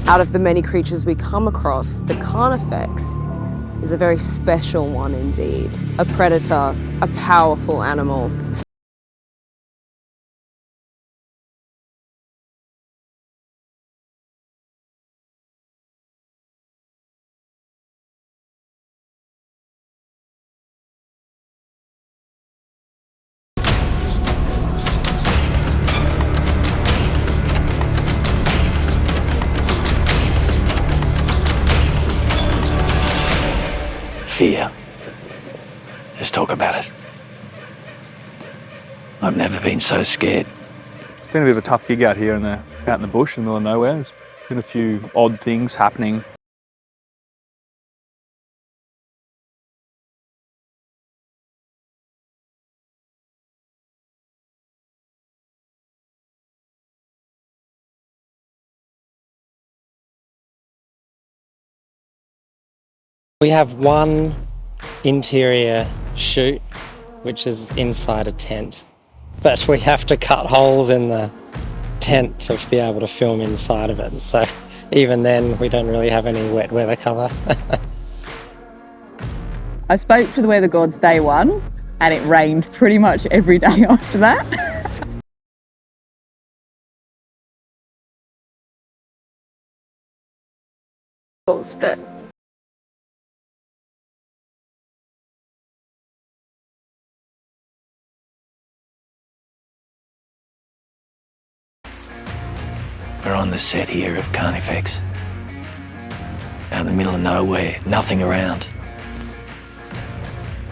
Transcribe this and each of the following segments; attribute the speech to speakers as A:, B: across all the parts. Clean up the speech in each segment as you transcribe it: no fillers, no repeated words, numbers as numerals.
A: Out of the many creatures we come across, the Carnifex is a very special one indeed. A predator, a powerful animal.
B: Fear. Let's talk about it. I've never been so scared.
C: It's been a bit of a tough gig out here out in the bush in the middle of nowhere. There's been a few odd things happening.
D: We have one interior shoot, which is inside a tent, but we have to cut holes in the tent to be able to film inside of it. So even then, we don't really have any wet weather cover.
E: I spoke to the weather gods day one, and it rained pretty much every day after that.
A: But
B: We're on the set here at Carnifex. Out in the middle of nowhere, nothing around.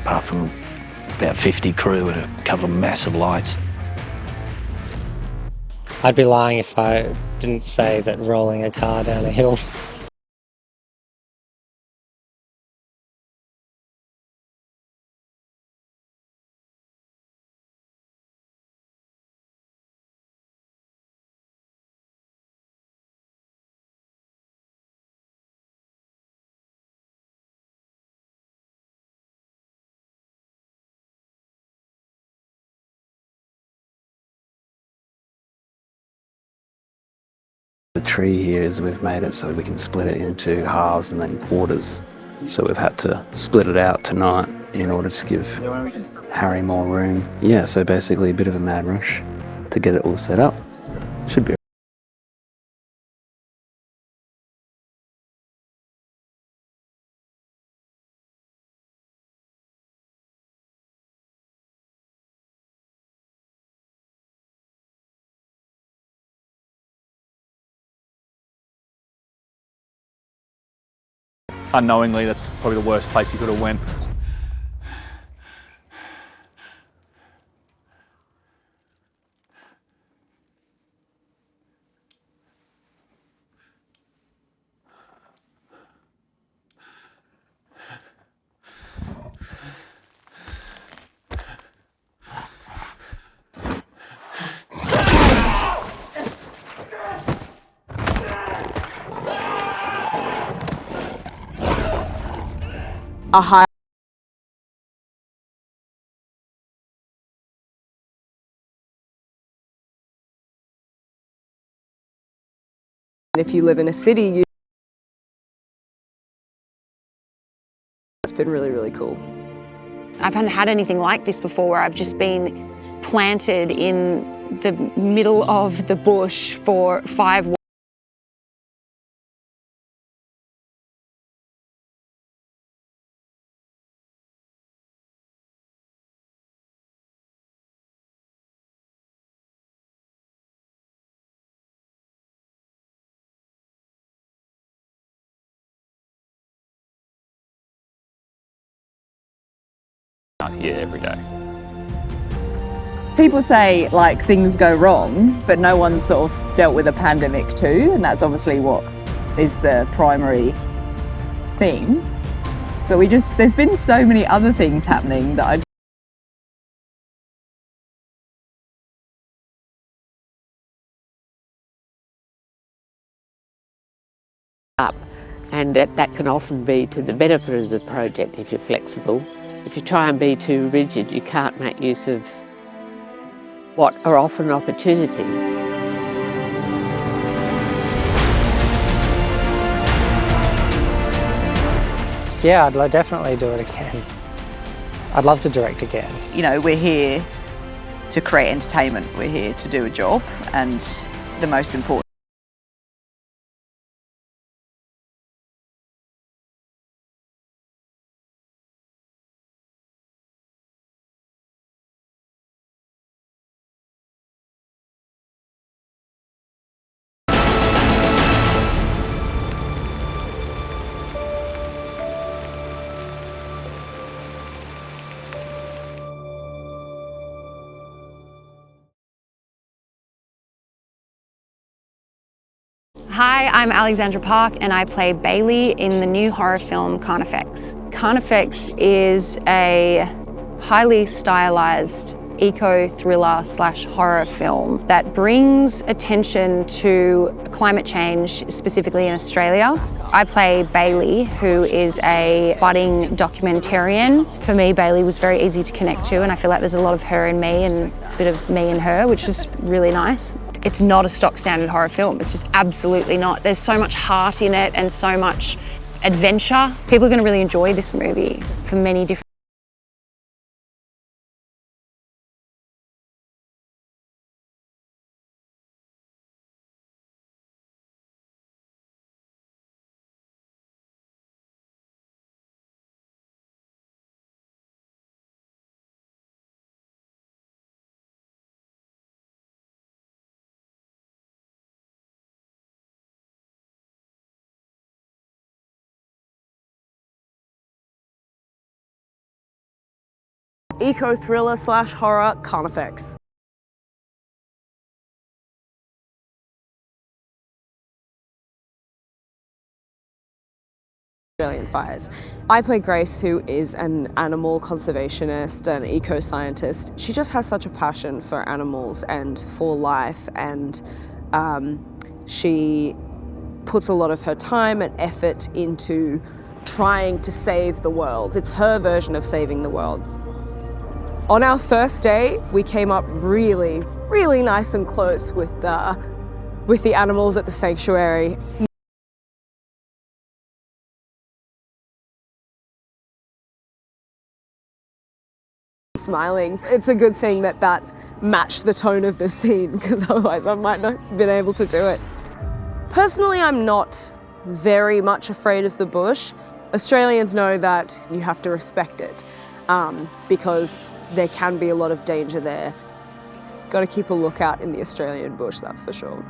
B: Apart from about 50 crew and a couple of massive lights.
D: I'd be lying if I didn't say that rolling a car down a hill
F: The tree here is we've made it so we can split it into halves and then quarters. So we've had to split it out tonight in order to give Harry more room. Yeah, so basically a bit of a mad rush to get it all set up. Should be.
C: Unknowingly, that's probably the worst place you could have went.
A: a high if you live in a city, it's been really, really cool.
G: I haven't had anything like this before, where I've just been planted in the middle of the bush for 5 weeks.
C: Out here every day.
E: People say like things go wrong, but no one's sort of dealt with a pandemic too, and that's obviously what is the primary thing. But there's been so many other things happening that
H: and that can often be to the benefit of the project if you're flexible. If you try and be too rigid, you can't make use of what are often opportunities.
D: Yeah, I'd definitely do it again. I'd love to direct again.
E: You know, we're here to create entertainment. We're here to do a job, and the most important.
G: Hi, I'm Alexandra Park and I play Bailey in the new horror film Carnifex. Carnifex is a highly stylized eco-thriller / horror film that brings attention to climate change, specifically in Australia. I play Bailey, who is a budding documentarian. For me, Bailey was very easy to connect to, and I feel like there's a lot of her in me and a bit of me in her, which was really nice. It's not a stock standard horror film. It's just absolutely not. There's so much heart in it and so much adventure. People are going to really enjoy this movie for many different
A: Eco-thriller / horror Carnifex. Australian fires. I play Grace, who is an animal conservationist and eco-scientist. She just has such a passion for animals and for life, and she puts a lot of her time and effort into trying to save the world. It's her version of saving the world. On our first day, we came up really, really nice and close with the animals at the sanctuary. Smiling. It's a good thing that that matched the tone of the scene, because otherwise I might not have been able to do it. Personally, I'm not very much afraid of the bush. Australians know that you have to respect it because there can be a lot of danger there. Got to keep a lookout in the Australian bush, that's for sure.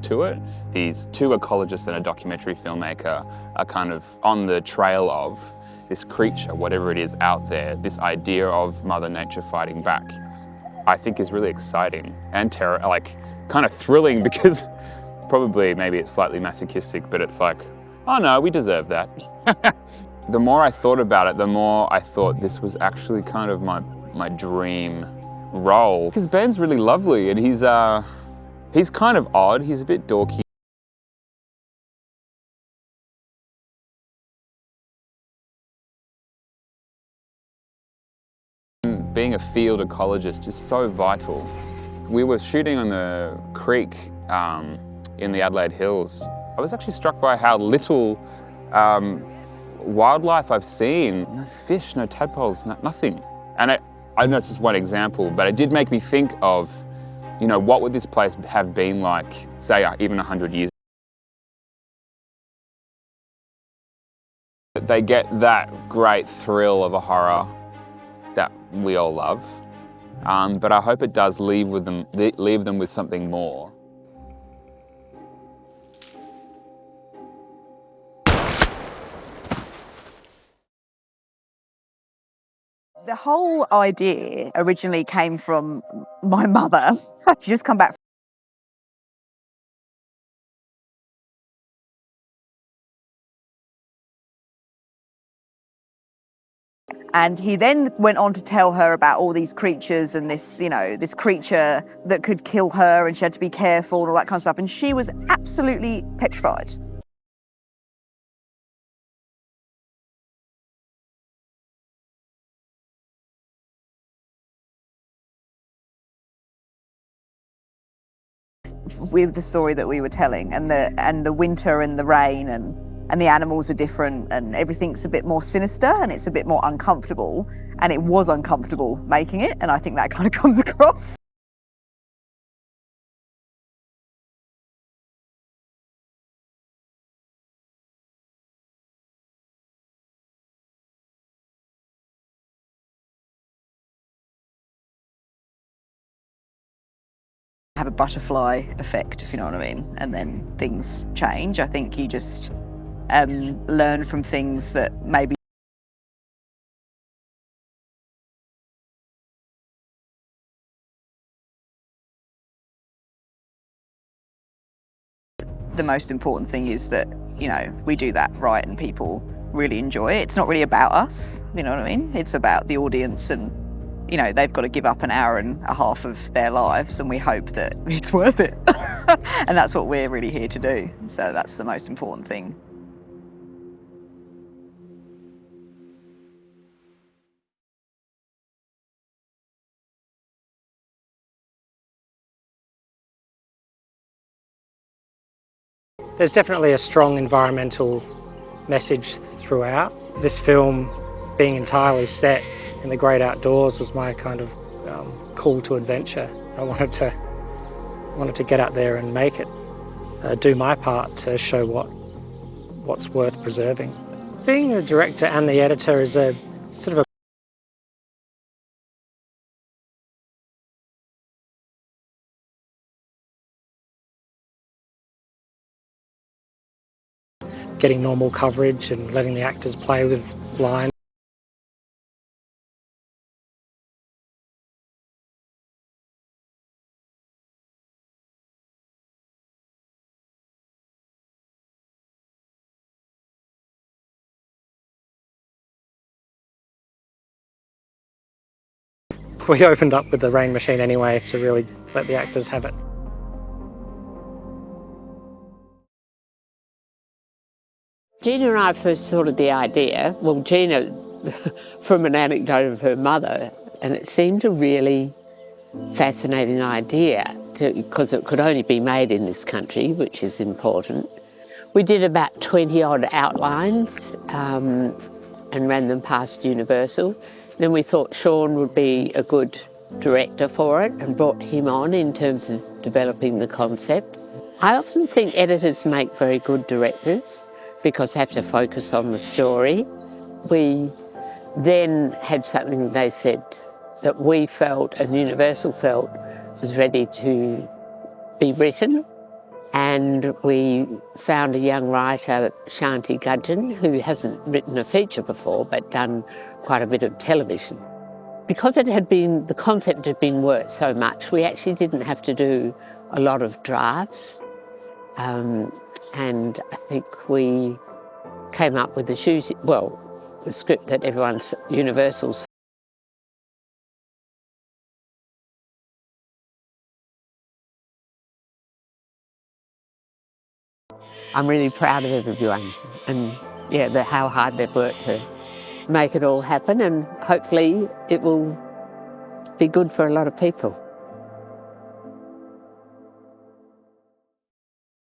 I: To it. These two ecologists and a documentary filmmaker are kind of on the trail of this creature, whatever it is out there, this idea of Mother Nature fighting back. I think is really exciting and kind of thrilling, because probably maybe it's slightly masochistic, but it's like, oh no, we deserve that. The more I thought about it, the more I thought this was actually kind of my dream role. Because Ben's really lovely, and he's kind of odd, he's a bit dorky. Being a field ecologist is so vital. We were shooting on the creek in the Adelaide Hills. I was actually struck by how little wildlife I've seen. No fish, no tadpoles, nothing. And I know it's just one example, but it did make me think of, you know, what would this place have been like, say, even 100 years ago? They get that great thrill of a horror that we all love, but I hope it does leave them with something more.
E: The whole idea originally came from my mother. She just come back And he then went on to tell her about all these creatures and this, you know, this creature that could kill her and she had to be careful and all that kind of stuff. And she was absolutely petrified. With the story that we were telling, and the winter and the rain and the animals are different and everything's a bit more sinister and it's a bit more uncomfortable, and it was uncomfortable making it, and I think that kind of comes across. Have a butterfly effect, if you know what I mean, and then things change. I think you just learn from things that maybe the most important thing is that, you know, we do that right and people really enjoy it. It's not really about us, you know what I mean? It's about the audience, and you know, they've got to give up an hour and a half of their lives, and we hope that it's worth it. And that's what we're really here to do. So that's the most important thing.
D: There's definitely a strong environmental message throughout. This film, being entirely set in the great outdoors, was my kind of call to adventure. I wanted to get out there and make it, do my part to show what's worth preserving. Being the director and the editor is a sort of a getting normal coverage and letting the actors play with lines. We opened up with the rain machine anyway to really let the actors have it.
H: Gina and I first thought of the idea, well, Gina, from an anecdote of her mother, and it seemed a really fascinating idea because it could only be made in this country, which is important. We did about 20-odd outlines and ran them past Universal. Then we thought Sean would be a good director for it and brought him on in terms of developing the concept. I often think editors make very good directors because they have to focus on the story. We then had something they said that we felt and Universal felt was ready to be written, and we found a young writer, Shanti Gudgeon, who hasn't written a feature before but done quite a bit of television. Because the concept had been worked so much, we actually didn't have to do a lot of drafts. And I think we came up with the script that everyone's Universal. I'm really proud of everyone, and yeah, how hard they've worked to make it all happen, and hopefully it will be good for a lot of people.